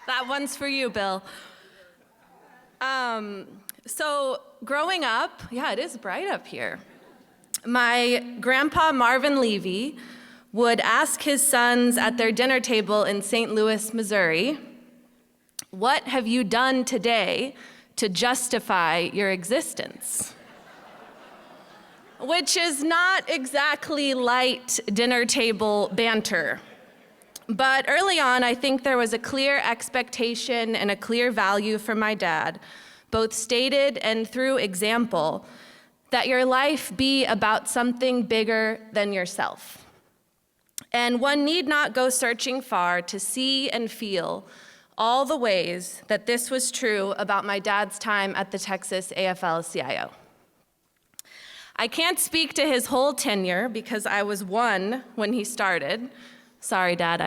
That one's for you, Bill. So growing up, yeah, it is bright up here. My grandpa, Marvin Levy, would ask his sons at their dinner table in St. Louis, Missouri, "What have you done today to justify your existence?" Which is not exactly light dinner table banter. But early on, I think there was a clear expectation and a clear value from my dad, both stated and through example, that your life be about something bigger than yourself. And one need not go searching far to see and feel all the ways that this was true about my dad's time at the Texas AFL-CIO. I can't speak to his whole tenure because I was 1 when he started. Sorry, Dad,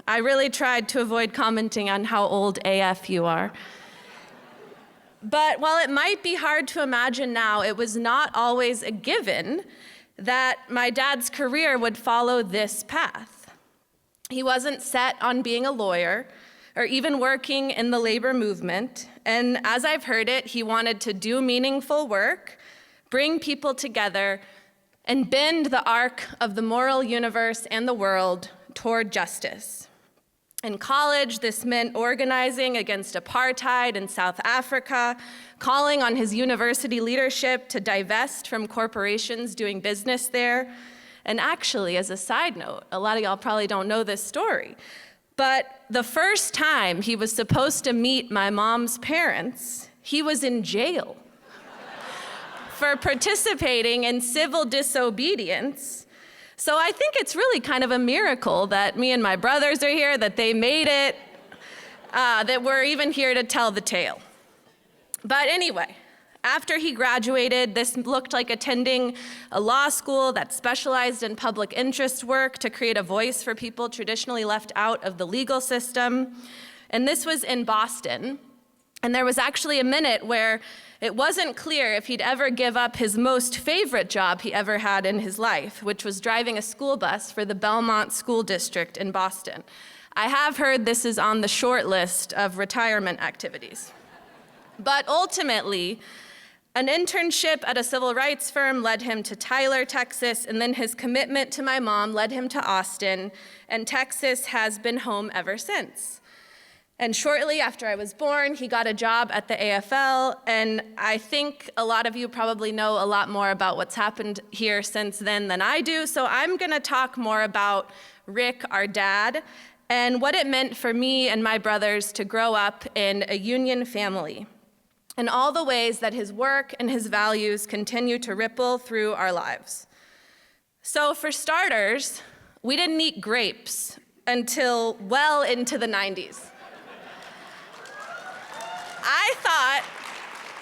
I really tried to avoid commenting on how old AF you are. But while it might be hard to imagine now, it was not always a given that my dad's career would follow this path. He wasn't set on being a lawyer or even working in the labor movement. And as I've heard it, he wanted to do meaningful work, bring people together, and bend the arc of the moral universe and the world toward justice. In college, this meant organizing against apartheid in South Africa, calling on his university leadership to divest from corporations doing business there. And actually, as a side note, a lot of y'all probably don't know this story, but the first time he was supposed to meet my mom's parents, he was in jail for participating in civil disobedience. So I think it's really kind of a miracle that me and my brothers are here, that they made it, that we're even here to tell the tale. But anyway, after he graduated, this looked like attending a law school that specialized in public interest work to create a voice for people traditionally left out of the legal system. And this was in Boston. And there was actually a minute where it wasn't clear if he'd ever give up his most favorite job he ever had in his life, which was driving a school bus for the Belmont School District in Boston. I have heard this is on the short list of retirement activities. But ultimately, an internship at a civil rights firm led him to Tyler, Texas, and then his commitment to my mom led him to Austin, and Texas has been home ever since. And shortly after I was born, he got a job at the AFL, and I think a lot of you probably know a lot more about what's happened here since then than I do, so I'm gonna talk more about Rick, our dad, and what it meant for me and my brothers to grow up in a union family, and all the ways that his work and his values continue to ripple through our lives. So for starters, we didn't eat grapes until well into the 90s.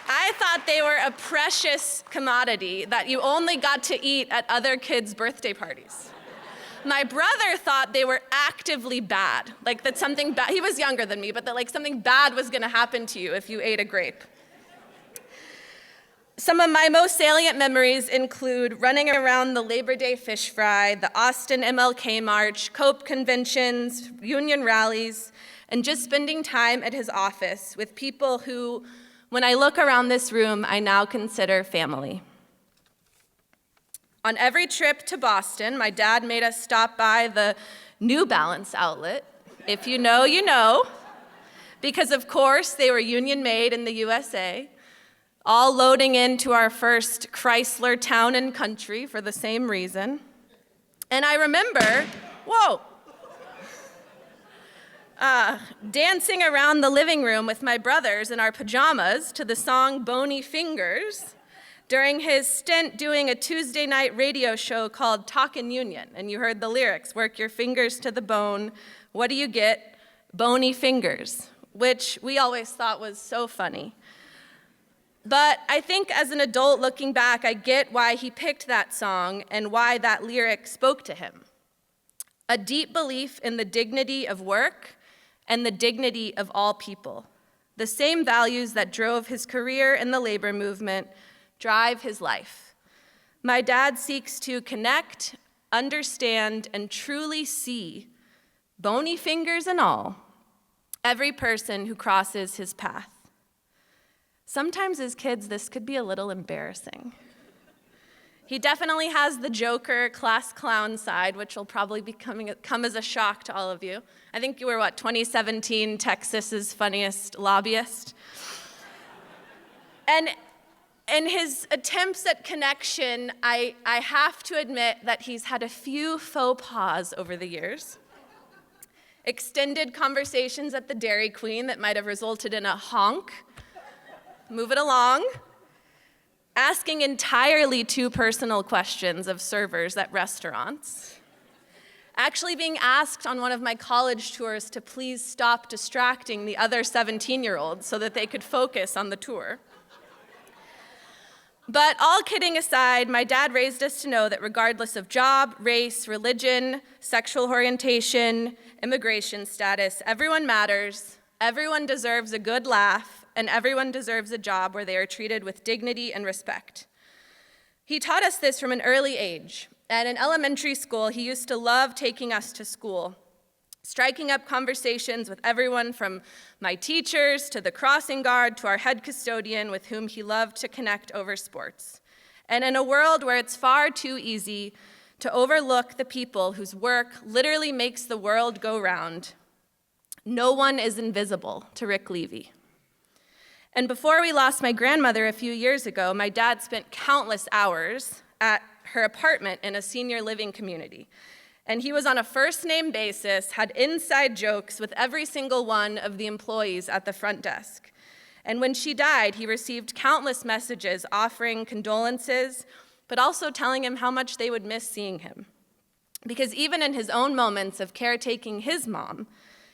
I thought they were a precious commodity that you only got to eat at other kids' birthday parties. My brother thought they were actively bad, like that something bad, he was younger than me, but that like something bad was gonna happen to you if you ate a grape. Some of my most salient memories include running around the Labor Day fish fry, the Austin MLK March, COPE conventions, union rallies, and just spending time at his office with people who, when I look around this room, I now consider family. On every trip to Boston, my dad made us stop by the New Balance outlet. If you know, you know. Because of course, they were union made in the USA, all loading into our first Chrysler Town and Country for the same reason. And I remember, dancing around the living room with my brothers in our pajamas to the song Bony Fingers during his stint doing a Tuesday night radio show called Talkin' Union. And you heard the lyrics, work your fingers to the bone. What do you get? Bony fingers, which we always thought was so funny. But I think as an adult looking back, I get why he picked that song and why that lyric spoke to him. A deep belief in the dignity of work and the dignity of all people. The same values that drove his career in the labor movement drive his life. My dad seeks to connect, understand, and truly see, bony fingers and all, every person who crosses his path. Sometimes as kids, this could be a little embarrassing. He definitely has the joker, class clown side, which will probably come as a shock to all of you. I think you were, 2017 Texas's funniest lobbyist? And in his attempts at connection, I have to admit that he's had a few faux pas over the years. Extended conversations at the Dairy Queen that might have resulted in a honk. Move it along. Asking entirely too personal questions of servers at restaurants. Actually being asked on one of my college tours to please stop distracting the other 17-year-olds so that they could focus on the tour. But all kidding aside, my dad raised us to know that regardless of job, race, religion, sexual orientation, immigration status, everyone matters, everyone deserves a good laugh, and everyone deserves a job where they are treated with dignity and respect. He taught us this from an early age, and in elementary school, he used to love taking us to school, striking up conversations with everyone from my teachers to the crossing guard to our head custodian with whom he loved to connect over sports. And in a world where it's far too easy to overlook the people whose work literally makes the world go round, no one is invisible to Rick Levy. And before we lost my grandmother a few years ago, my dad spent countless hours at her apartment in a senior living community. And he was on a first-name basis, had inside jokes with every single one of the employees at the front desk. And when she died, he received countless messages offering condolences, but also telling him how much they would miss seeing him. Because even in his own moments of caretaking his mom,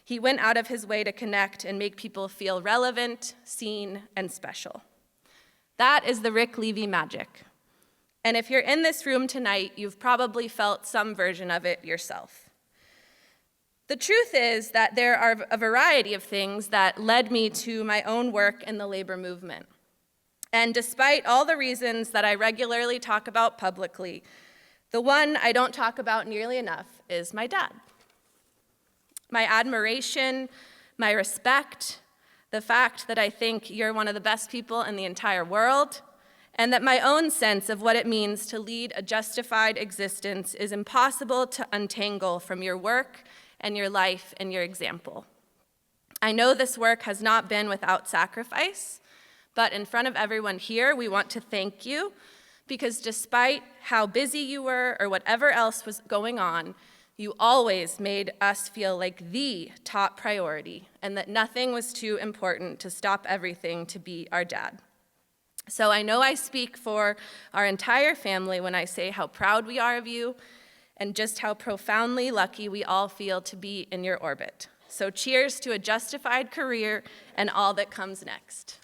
he went out of his way to connect and make people feel relevant, seen, and special. That is the Rick Levy magic. And if you're in this room tonight, you've probably felt some version of it yourself. The truth is that there are a variety of things that led me to my own work in the labor movement. And despite all the reasons that I regularly talk about publicly, the one I don't talk about nearly enough is my dad. My admiration, my respect, the fact that I think you're one of the best people in the entire world, and that my own sense of what it means to lead a justified existence is impossible to untangle from your work and your life and your example. I know this work has not been without sacrifice, but in front of everyone here, we want to thank you, because despite how busy you were or whatever else was going on, you always made us feel like the top priority and that nothing was too important to stop everything to be our dad. So I know I speak for our entire family when I say how proud we are of you and just how profoundly lucky we all feel to be in your orbit. So cheers to a justified career and all that comes next.